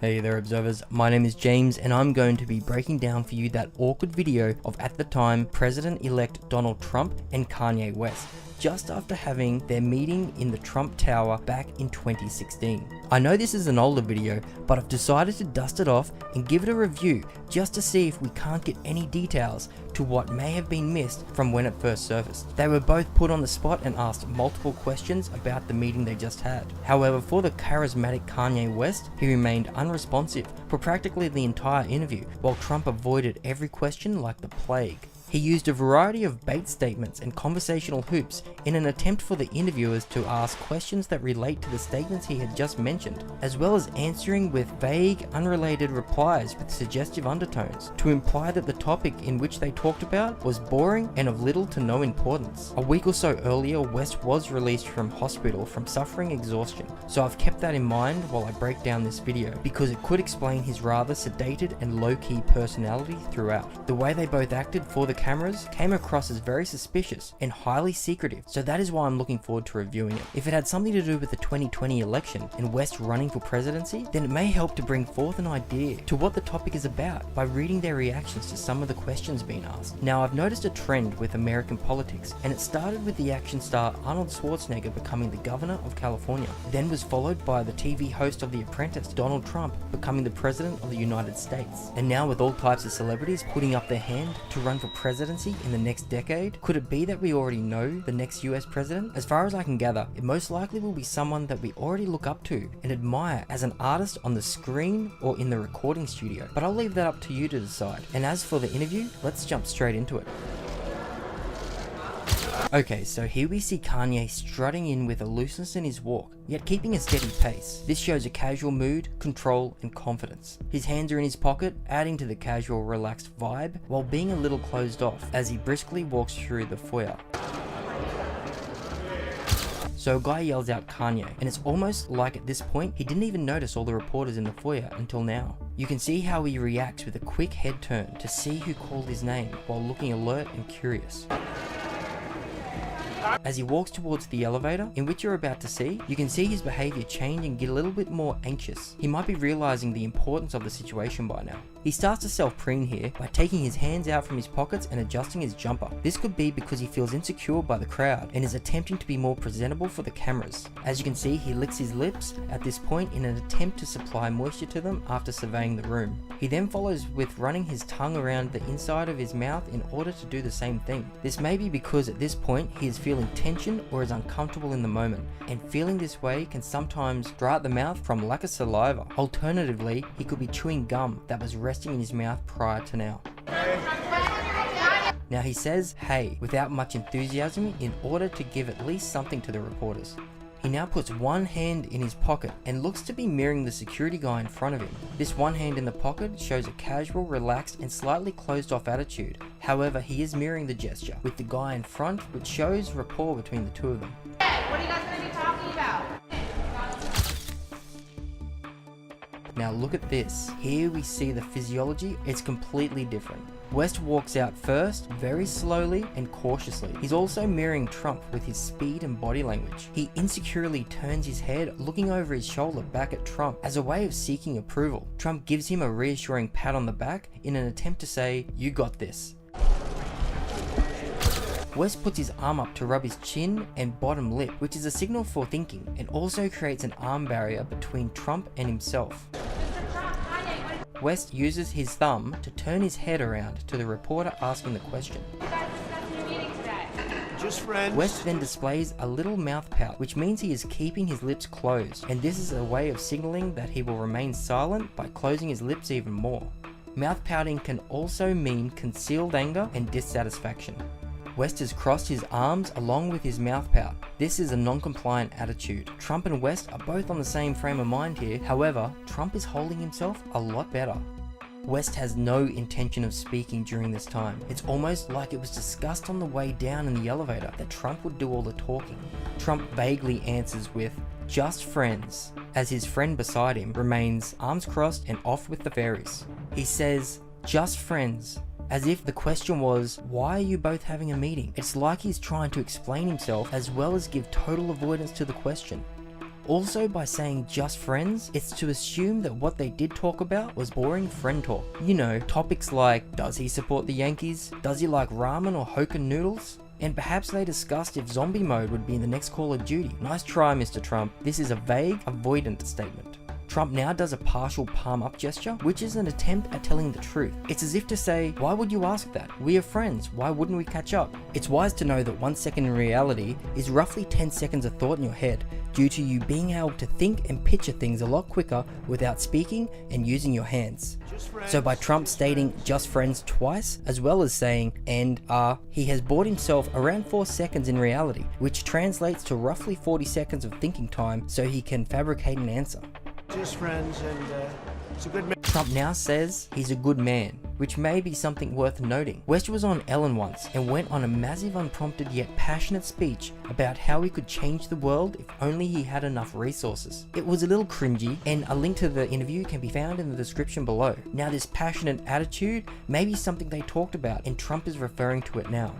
Hey there observers, my name is James and I'm going to be breaking down for you that awkward video of at the time President-elect Donald Trump and Kanye West, just after having their meeting in the Trump Tower back in 2016. I know this is an older video, but I've decided to dust it off and give it a review just to see if we can't get any details to what may have been missed from when it first surfaced. They were both put on the spot and asked multiple questions about the meeting they just had. However, for the charismatic Kanye West, he remained unresponsive for practically the entire interview, while Trump avoided every question like the plague. He used a variety of bait statements and conversational hoops in an attempt for the interviewers to ask questions that relate to the statements he had just mentioned, as well as answering with vague, unrelated replies with suggestive undertones, to imply that the topic in which they talked about was boring and of little to no importance. A week or so earlier, West was released from hospital from suffering exhaustion, so I've kept that in mind while I break down this video, because it could explain his rather sedated and low-key personality throughout. The way they both acted for the cameras came across as very suspicious and highly secretive, so that is why I'm looking forward to reviewing it. If it had something to do with the 2020 election and West running for presidency, then it may help to bring forth an idea to what the topic is about by reading their reactions to some of the questions being asked. Now, I've noticed a trend with American politics, and it started with the action star Arnold Schwarzenegger becoming the governor of California, then was followed by the TV host of The Apprentice, Donald Trump, becoming the president of the United States. And now with all types of celebrities putting up their hand to run for presidency in the next decade, could it be that we already know the next US president? As far as I can gather, it most likely will be someone that we already look up to and admire as an artist on the screen or in the recording studio, but I'll leave that up to you to decide. And as for the interview, let's jump straight into it. Okay, so here we see Kanye strutting in with a looseness in his walk, yet keeping a steady pace. This shows a casual mood, control, and confidence. His hands are in his pocket, adding to the casual, relaxed vibe, while being a little closed off as he briskly walks through the foyer. So a guy yells out Kanye, and it's almost like at this point, he didn't even notice all the reporters in the foyer until now. You can see how he reacts with a quick head turn to see who called his name, while looking alert and curious. As he walks towards the elevator, in which you're about to see, you can see his behavior change and get a little bit more anxious. He might be realizing the importance of the situation by now. He starts to self-preen here by taking his hands out from his pockets and adjusting his jumper. This could be because he feels insecure by the crowd and is attempting to be more presentable for the cameras. As you can see, he licks his lips at this point in an attempt to supply moisture to them after surveying the room. He then follows with running his tongue around the inside of his mouth in order to do the same thing. This may be because at this point he is feeling tension or is uncomfortable in the moment, and feeling this way can sometimes dry out the mouth from lack of saliva. Alternatively, he could be chewing gum that was resting in his mouth prior to now. Now he says hey without much enthusiasm in order to give at least something to the reporters. He now puts one hand in his pocket and looks to be mirroring the security guy in front of him. This one hand in the pocket shows a casual, relaxed, and slightly closed off attitude. However, he is mirroring the gesture with the guy in front, which shows rapport between the two of them. What are you guys going to be talking about? Now look at this. Here we see the physiology. It's completely different. West walks out first, very slowly and cautiously. He's also mirroring Trump with his speed and body language. He insecurely turns his head, looking over his shoulder back at Trump as a way of seeking approval. Trump gives him a reassuring pat on the back in an attempt to say, "You got this." West puts his arm up to rub his chin and bottom lip, which is a signal for thinking, and also creates an arm barrier between Trump and himself. West uses his thumb to turn his head around to the reporter asking the question. You guys discussing your meeting today? Just friends. West then displays a little mouth pout, which means he is keeping his lips closed, and this is a way of signaling that he will remain silent by closing his lips even more. Mouth pouting can also mean concealed anger and dissatisfaction. West has crossed his arms along with his mouth pout. This is a non-compliant attitude. Trump and West are both on the same frame of mind here. However, Trump is holding himself a lot better. West has no intention of speaking during this time. It's almost like it was discussed on the way down in the elevator that Trump would do all the talking. Trump vaguely answers with, "Just friends," as his friend beside him remains arms crossed and off with the fairies. He says, "Just friends," as if the question was, why are you both having a meeting? It's like he's trying to explain himself as well as give total avoidance to the question. Also, by saying just friends, it's to assume that what they did talk about was boring friend talk. You know, topics like, does he support the Yankees? Does he like ramen or Hokan noodles? And perhaps they discussed if zombie mode would be in the next Call of Duty. Nice try, Mr. Trump. This is a vague, avoidant statement. Trump now does a partial palm up gesture, which is an attempt at telling the truth. It's as if to say, why would you ask that? We are friends, why wouldn't we catch up? It's wise to know that 1 second in reality is roughly 10 seconds of thought in your head, due to you being able to think and picture things a lot quicker without speaking and using your hands. So by Trump stating just friends twice, as well as saying and he has bought himself around 4 seconds in reality, which translates to roughly 40 seconds of thinking time so he can fabricate an answer. Just friends, and it's a good man. Trump now says he's a good man, which may be something worth noting. West was on Ellen once and went on a massive unprompted yet passionate speech about how he could change the world if only he had enough resources. It was a little cringy, and a link to the interview can be found in the description below. Now this passionate attitude may be something they talked about, and Trump is referring to it now.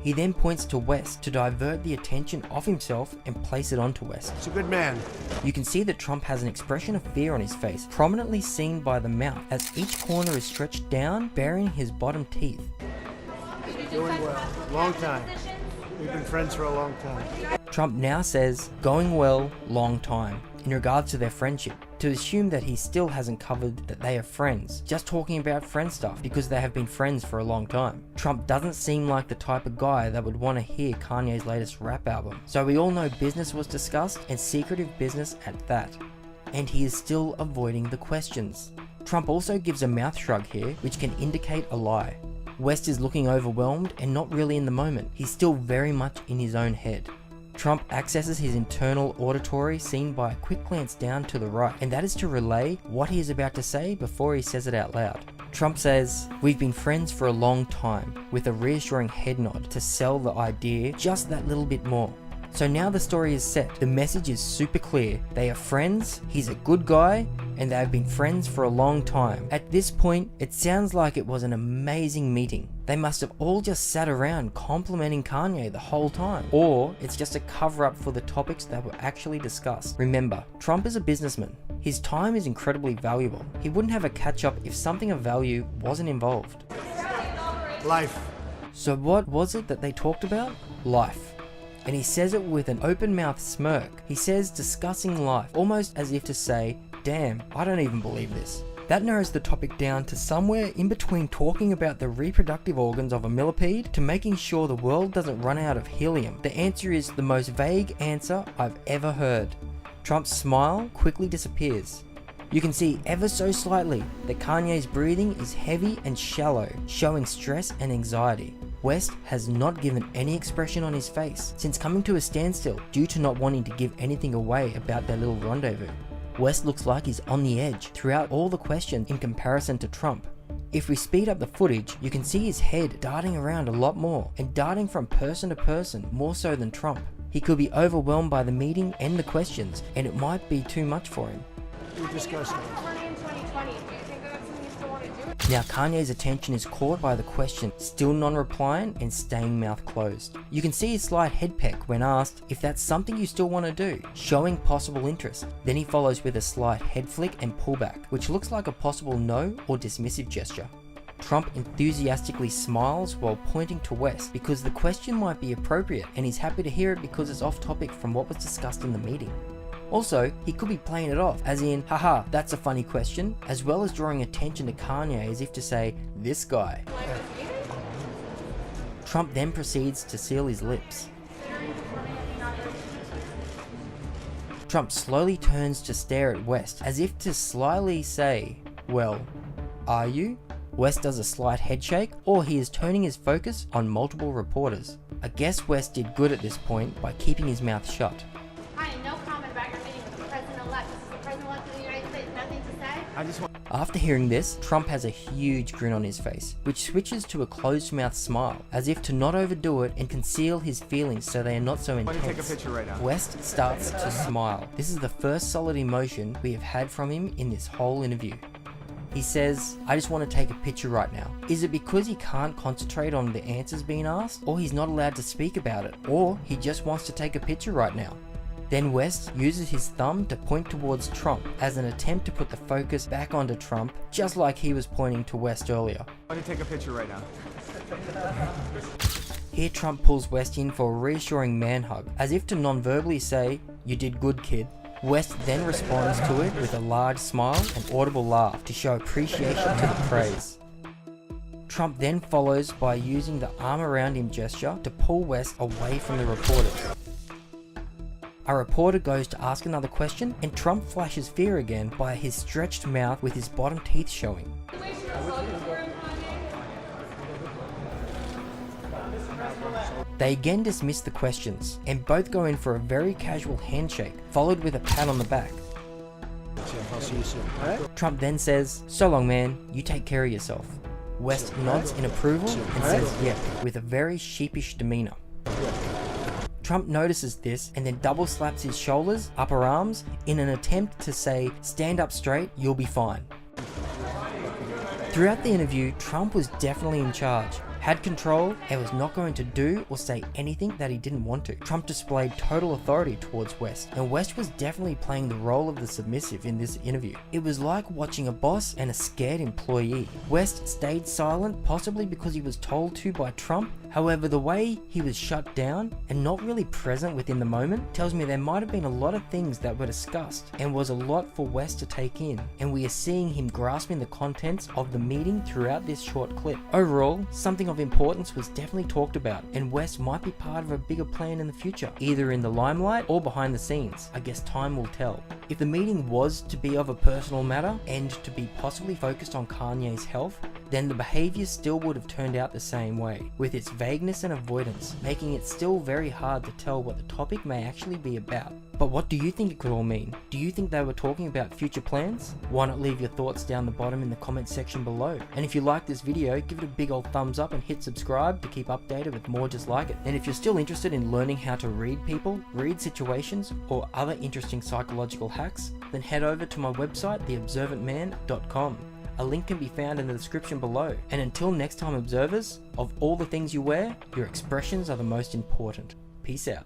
He then points to West to divert the attention off himself and place it onto West. It's a good man. You can see that Trump has an expression of fear on his face, prominently seen by the mouth, as each corner is stretched down, burying his bottom teeth. Doing well. Long time. We've been friends for a long time. Trump now says, going well, long time, in regards to their friendship, to assume that he still hasn't covered that they are friends, just talking about friend stuff because they have been friends for a long time. Trump doesn't seem like the type of guy that would want to hear Kanye's latest rap album, so we all know business was discussed, and secretive business at that. And he is still avoiding the questions. Trump also gives a mouth shrug here, which can indicate a lie. West is looking overwhelmed and not really in the moment. He's still very much in his own head. Trump accesses his internal auditory, seen by a quick glance down to the right, and that is to relay what he is about to say before he says it out loud. Trump says, we've been friends for a long time, with a reassuring head nod to sell the idea just that little bit more. So now the story is set. The message is super clear. They are friends, he's a good guy, and they have been friends for a long time. At this point, it sounds like it was an amazing meeting. They must have all just sat around complimenting Kanye the whole time. Or it's just a cover up for the topics that were actually discussed. Remember, Trump is a businessman. His time is incredibly valuable. He wouldn't have a catch up if something of value wasn't involved. Life. So what was it that they talked about? Life. And he says it with an open mouth smirk. He says discussing life, almost as if to say, damn, I don't even believe this. That narrows the topic down to somewhere in between talking about the reproductive organs of a millipede to making sure the world doesn't run out of helium. The answer is the most vague answer I've ever heard. Trump's smile quickly disappears. You can see ever so slightly that Kanye's breathing is heavy and shallow, showing stress and anxiety. West has not given any expression on his face since coming to a standstill due to not wanting to give anything away about their little rendezvous. West looks like he's on the edge throughout all the questions in comparison to Trump. If we speed up the footage, you can see his head darting around a lot more, and darting from person to person more so than Trump. He could be overwhelmed by the meeting and the questions, and it might be too much for him. We discussed that. Running in 2020. Do you think that's something you still want to do? Now Kanye's attention is caught by the question, still non-replying and staying mouth closed. You can see his slight head peck when asked if that's something you still want to do, showing possible interest. Then he follows with a slight head flick and pullback, which looks like a possible no or dismissive gesture. Trump enthusiastically smiles while pointing to West because the question might be appropriate, and he's happy to hear it because it's off topic from what was discussed in the meeting. Also, he could be playing it off, as in, haha, that's a funny question, as well as drawing attention to Kanye as if to say, this guy. Trump then proceeds to seal his lips. Trump slowly turns to stare at West, as if to slyly say, well, are you? West does a slight head shake, or he is turning his focus on multiple reporters. I guess West did good at this point by keeping his mouth shut. Hi, no comment about your meeting with the president-elect. This is the president-elect of the United States. Nothing to say? After hearing this, Trump has a huge grin on his face, which switches to a closed mouth smile, as if to not overdo it and conceal his feelings so they are not so intense. Take a picture right now. West starts to smile. This is the first solid emotion we have had from him in this whole interview. He says, I just want to take a picture right now. Is it because he can't concentrate on the answers being asked, or he's not allowed to speak about it, or he just wants to take a picture right now? Then West uses his thumb to point towards Trump as an attempt to put the focus back onto Trump, just like he was pointing to West earlier. I want to take a picture right now. Here Trump pulls West in for a reassuring man hug, as if to non-verbally say, "You did good, kid." West then responds to it with a large smile and audible laugh to show appreciation to the praise. Trump then follows by using the arm around him gesture to pull West away from the reporters. A reporter goes to ask another question, and Trump flashes fear again by his stretched mouth with his bottom teeth showing. They again dismiss the questions, and both go in for a very casual handshake, followed with a pat on the back. I'll see you soon. All right? Trump then says, "So long, man, you take care of yourself." West nods in approval and says yep, with a very sheepish demeanor. Trump notices this and then double slaps his shoulders, upper arms, in an attempt to say, "Stand up straight, you'll be fine." Throughout the interview, Trump was definitely in charge, had control, and was not going to do or say anything that he didn't want to. Trump displayed total authority towards West, and West was definitely playing the role of the submissive in this interview. It was like watching a boss and a scared employee. West stayed silent, possibly because he was told to by Trump. However, the way he was shut down and not really present within the moment tells me there might have been a lot of things that were discussed and was a lot for West to take in, and we are seeing him grasping the contents of the meeting throughout this short clip. Overall, something of importance was definitely talked about, and West might be part of a bigger plan in the future, either in the limelight or behind the scenes. I guess time will tell. If the meeting was to be of a personal matter and to be possibly focused on Kanye's health, then the behavior still would have turned out the same way, with its vagueness and avoidance, making it still very hard to tell what the topic may actually be about. But what do you think it could all mean? Do you think they were talking about future plans? Why not leave your thoughts down the bottom in the comment section below? And if you like this video, give it a big old thumbs up and hit subscribe to keep updated with more just like it. And if you're still interested in learning how to read people, read situations, or other interesting psychological hacks, then head over to my website, theobservantman.com. A link can be found in the description below. And until next time, observers, of all the things you wear, your expressions are the most important. Peace out.